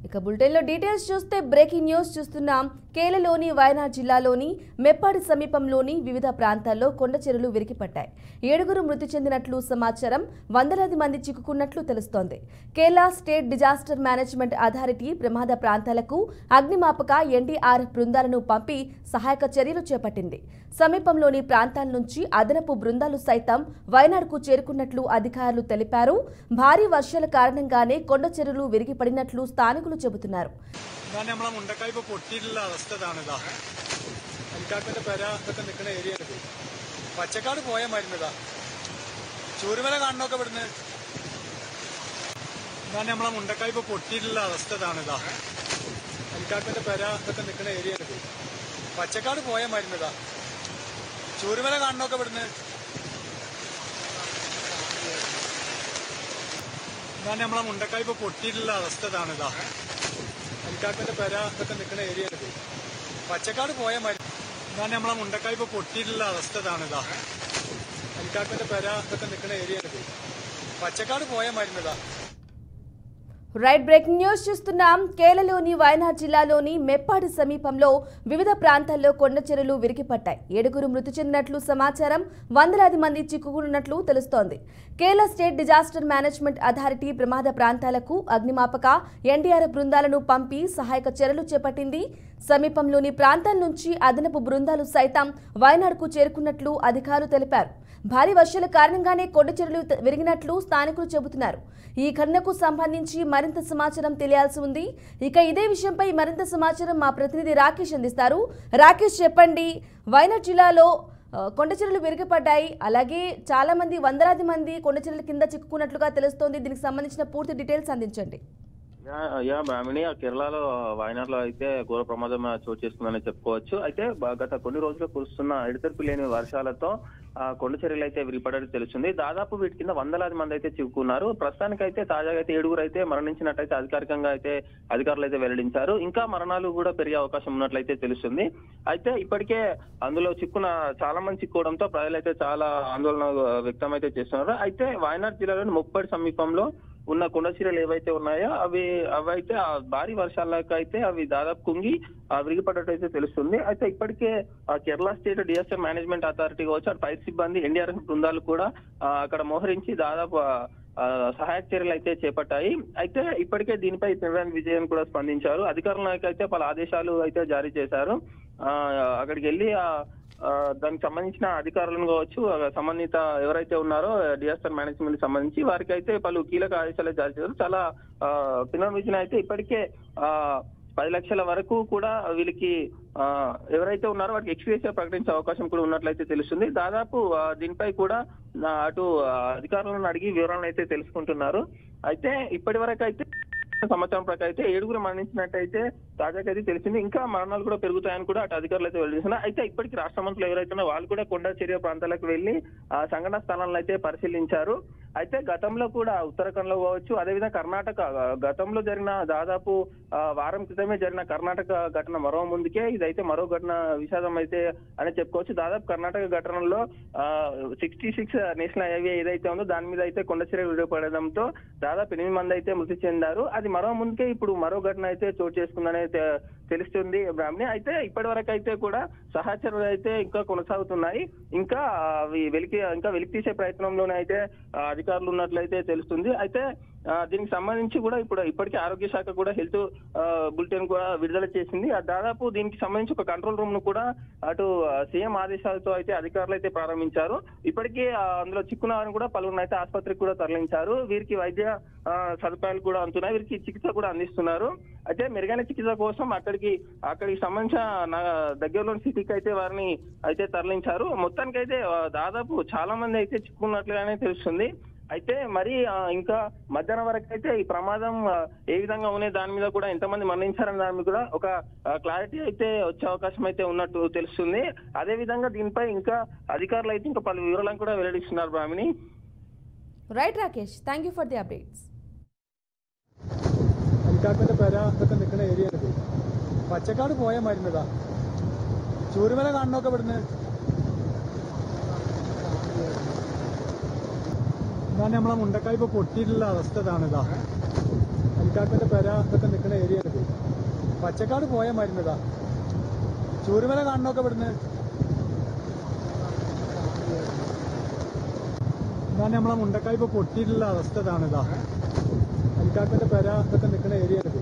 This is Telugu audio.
ఇక బులెటిన్లో డీటెయిల్స్ చూస్తే బ్రేకింగ్ న్యూస్ చూస్తున్నాం. కేరళలోని వయనాడ్ జిల్లాలోని మెప్పాడి సమీపంలోని వివిధ ప్రాంతాల్లో కొండ చెరువులు విరిగిపడ్డాయి. 7 మృతి చెందినట్లు సమాచారం. వందలాది మంది చిక్కుకున్నట్లు తెలుస్తోంది. Kerala state disaster management authority ప్రమాద ప్రాంతాలకు అగ్నిమాపక ఎన్డీఆర్ఎఫ్ బృందాలను పంపి సహాయక చర్యలు చేపట్టింది. సమీపంలోని ప్రాంతాల నుంచి అదనపు బృందాలు సైతం వయనాడ్కు చేరుకున్నట్లు అధికారులు తెలిపారు. భారీ వర్షాల കാരണంగానే కొండ చెరువులు విరిగిపడినట్లు స్థానికులు చెబుతున్నారు. നമ്മളെ മുണ്ടക്കായ്പ പൊട്ടിയിട്ടുള്ള അവസ്ഥ ഇതാണിതാ. അലിക്കാക്കന്റെ പെര ഇതൊക്കെ നിൽക്കുന്ന ഏരിയ ഇത്. പച്ചക്കാട് പോയ മരുന്നതാ. ചൂരുമല കാണണമൊക്കെ ഇവിടുന്ന്. നമ്മളെ മുണ്ടക്കായ്പ പൊട്ടിയിട്ടുള്ള അവസ്ഥ ഇതാണിതാ. അലിക്കാക്കന്റെ പെര ഇതൊക്കെ നിൽക്കുന്ന ഏരിയ ഇത്. പച്ചക്കാട് പോയ മരുന്നതാ. ചൂരുമല കാണണമൊക്കെ ഇവിടുന്ന്. നമ്മളെ മുണ്ടക്കായ്പ പൊട്ടിയിട്ടുള്ള അവസ്ഥ ഇതാണിതാ. അലിക്കാക്കന്റെ പെര ഇതൊക്കെ നിൽക്കുന്ന ഏരിയ ഇത്. പച്ചക്കാട് പോയ മരുന്ന് നമ്മളെ മുണ്ടക്കായ്പ പൊട്ടിയിട്ടുള്ള അവസ്ഥ ഇതാണിതാ. അലിക്കാക്കന്റെ പെര ഇതൊക്കെ നിൽക്കുന്ന ഏരിയ ഇത്. പച്ചക്കാട് പോയ മരുന്നതാ. రైట్ బ్రేకింగ్ న్యూస్ చూస్తున్నాం. కేరళలోని వయనాడ్ జిల్లాలోని మెప్పాడి సమీపంలో వివిధ ప్రాంతాల్లో కొండ చెరువులు విరిగిపడ్డాయి. 7 మృతి చెందినట్లు సమాచారం. వందలాది మంది చిక్కుకున్నట్లు తెలుస్తోంది. Kerala state disaster management authority ప్రమాద ప్రాంతాలకు అగ్నిమాపక ఎన్డీఆర్ఎఫ్ బృందాలను పంపి సహాయక చర్యలు చేపట్టింది. సమీపంలోని ప్రాంతాల నుంచి అదనపు బృందాలు సైతం వయనాడ్కు చేరుకున్నట్లు అధికారులు తెలిపారు. భారీ వర్షాల కారణంగానే కొండ చెరువులు విరిగినట్లు స్థానికులు చెబుతున్నారు. ఈ ఘటనకు సంబంధించి మరింత సమాచారం తెలియాల్సి ఉంది. ఇక ఇదే విషయంపై మరింత సమాచారం మా ప్రతినిధి రాకేష్ అందిస్తారు. రాకేష్, చెప్పండి. వయనాడ్ జిల్లాలో కొండ చెరువులు విరిగిపడ్డాయి. అలాగే చాలా మంది, వందలాది మంది కొండ చెరువుల కింద చిక్కుకున్నట్లుగా తెలుస్తోంది. దీనికి సంబంధించిన పూర్తి డీటెయిల్స్ అందించండి. బ్రాహ్మణి, కేరళలో వయనాడ్లో అయితే ఘోర ప్రమాదం చోటు చేసుకుందని చెప్పుకోవచ్చు. అయితే గత కొన్ని రోజులు కురుస్తున్న ఎడతెరిపి లేని వర్షాలతో కొండ చర్యలు అయితే విరిగిపడడం తెలుస్తుంది. దాదాపు వీటి కింద వందలాది మంది అయితే చిక్కుకున్నారు. ప్రస్తుతానికి అయితే తాజాగా అయితే 7 అయితే మరణించినట్టయితే అధికారికంగా అయితే అధికారులు అయితే వెల్లడించారు. ఇంకా మరణాలు కూడా పెరిగే అవకాశం ఉన్నట్లయితే తెలుస్తుంది. అయితే ఇప్పటికే అందులో చిక్కున్న చాలా మంది చిక్కుకోవడంతో ప్రజలైతే చాలా ఆందోళన వ్యక్తం అయితే చేస్తున్నారు. అయితే వయనాడ్ జిల్లాలోని ముప్పడి సమీపంలో ఉన్న కొండ చర్యలు ఏవైతే ఉన్నాయో అవైతే భారీ వర్షాలకు అయితే అవి దాదాపు కుంగి విరిగిపడ్డట్టు అయితే తెలుస్తుంది. అయితే ఇప్పటికే Kerala state disaster management authority కావచ్చు, అటు పై సిబ్బంది ఎన్డీఆర్ఎఫ్ బృందాలు కూడా అక్కడ మోహరించి దాదాపు సహాయక చర్యలు అయితే చేపట్టాయి. అయితే ఇప్పటికే దీనిపై పినరాయి విజయన్ కూడా స్పందించారు. అధికారులకు అయితే పలు ఆదేశాలు అయితే జారీ చేశారు. అక్కడికి వెళ్ళి దానికి సంబంధించిన అధికారులను కావచ్చు, సంబంధిత ఎవరైతే ఉన్నారో డిజాస్టర్ మేనేజ్మెంట్ సంబంధించి వారికి అయితే పలు కీలక ఆదేశాలు జారీ చేశారు. చాలా పినరాయి అయితే ఇప్పటికే 10 లక్షల వరకు కూడా వీళ్ళకి ఎవరైతే ఉన్నారో వాటికి ఎక్స్గ్రేషియా ప్రకటించే అవకాశం కూడా ఉన్నట్లయితే తెలుస్తుంది. దాదాపు దీనిపై కూడా అటు అధికారులను అడిగి వివరాలను అయితే తెలుసుకుంటున్నారు. అయితే ఇప్పటి వరకు అయితే సమాచారం ప్రకారం అయితే 7 మరణించినట్టయితే తాజాగా అయితే తెలిసింది. ఇంకా మరణాలు కూడా పెరుగుతాయని కూడా అటు అధికారులు అయితే వెల్లడిస్తున్నారు. అయితే ఇప్పటికీ రాష్ట్ర మంత్రులు ఎవరైతే ఉన్నారో వాళ్ళు కూడా కొండ చర్య ప్రాంతాలకు వెళ్లి సంఘటన స్థలాలను అయితే పరిశీలించారు. అయితే గతంలో కూడా ఉత్తరాఖండ్ లో కావచ్చు, అదేవిధంగా కర్ణాటక గతంలో జరిగిన దాదాపు వారం క్రితమే జరిగిన కర్ణాటక ఘటన మరో ముందుకే ఇదైతే మరో ఘటన విషాదం అయితే అని చెప్పుకోవచ్చు. దాదాపు కర్ణాటక ఘటనలో 66 నేషనల్ హైవే ఏదైతే ఉందో దాని మీద అయితే కొండ చర్య విడిపడడంతో దాదాపు 8 మంది అయితే మృతి చెందారు. అది మరో ముందుకే ఇప్పుడు మరో ఘటన అయితే చోటు చేసుకుందని తెలుస్తుంది బ్రాహ్మణి. అయితే ఇప్పటి వరకు అయితే కూడా సహచరులు అయితే ఇంకా కొనసాగుతున్నాయి. ఇంకా వెలికి తీసే ప్రయత్నంలోనే అయితే అధికారులు ఉన్నట్లయితే తెలుస్తుంది. అయితే దీనికి సంబంధించి కూడా ఇప్పటికే ఆరోగ్య శాఖ కూడా హెల్త్ బులెటిన్ కూడా విడుదల చేసింది. దాదాపు దీనికి సంబంధించి ఒక కంట్రోల్ రూమ్ ను కూడా అటు సీఎం ఆదేశాలతో అయితే అధికారులు అయితే ప్రారంభించారు. ఇప్పటికే అందులో చిక్కున్న వారిని కూడా పలువురిని అయితే ఆసుపత్రికి కూడా తరలించారు. వీరికి వైద్య సదుపాయాలు కూడా అందుతున్నాయి. వీరికి చికిత్స కూడా అందిస్తున్నారు. అయితే మెరుగైన చికిత్స కోసం అక్కడికి సంబంధించిన దగ్గరలోని సిటీకి అయితే వారిని అయితే తరలించారు. మొత్తానికి అయితే దాదాపు చాలా మంది అయితే చిక్కుకున్నట్లుగానే తెలుస్తుంది. అయితే మరి ఇంకా మధ్యాహ్నం వరకు అయితే ఈ ప్రమాదం ఏ విధంగా ఉన్నాయి దాని మీద కూడా ఎంతమంది మరణించారని దాని మీద కూడా ఒక క్లారిటీ అయితే వచ్చే అవకాశం అయితే ఉన్నట్టు తెలుస్తుంది. అదే విధంగా దీనిపై ఇంకా అధికారులు అయితే ఇంకా పలు వివరాలను కూడా వెల్లడిస్తున్నారు Brahmani. Right Rakesh, thank you for the updates. അലിക്കാക്കന്റെ പെര ഇതൊക്കെ നിൽക്കുന്ന ഏരിയ ഇത്. പച്ചക്കാട് പോയ മരുന്നതാ. ചൂരുമല കാണണമൊക്കെ ഇവിടുന്ന്. നമ്മളെ മുണ്ടക്കായ്പ പൊട്ടിയിട്ടുള്ള അവസ്ഥ ഇതാണിതാ. അലിക്കാക്കന്റെ പെര ഇതൊക്കെ നിൽക്കുന്ന ഏരിയ ആണ് പച്ചക്കാട് പോയാൽ മരുന്നതാ ചൂരുമല കാണണമൊക്കെ ഇവിടുന്ന് ഇതാണ് നമ്മളെ മുണ്ടക്കായ് ഇപ്പൊ പൊട്ടിയിട്ടുള്ള അവസ്ഥ ഇതാണിതാ അലിക്കാക്കന്റെ പെര ഇതൊക്കെ നിൽക്കുന്ന ഏരിയ ആണ്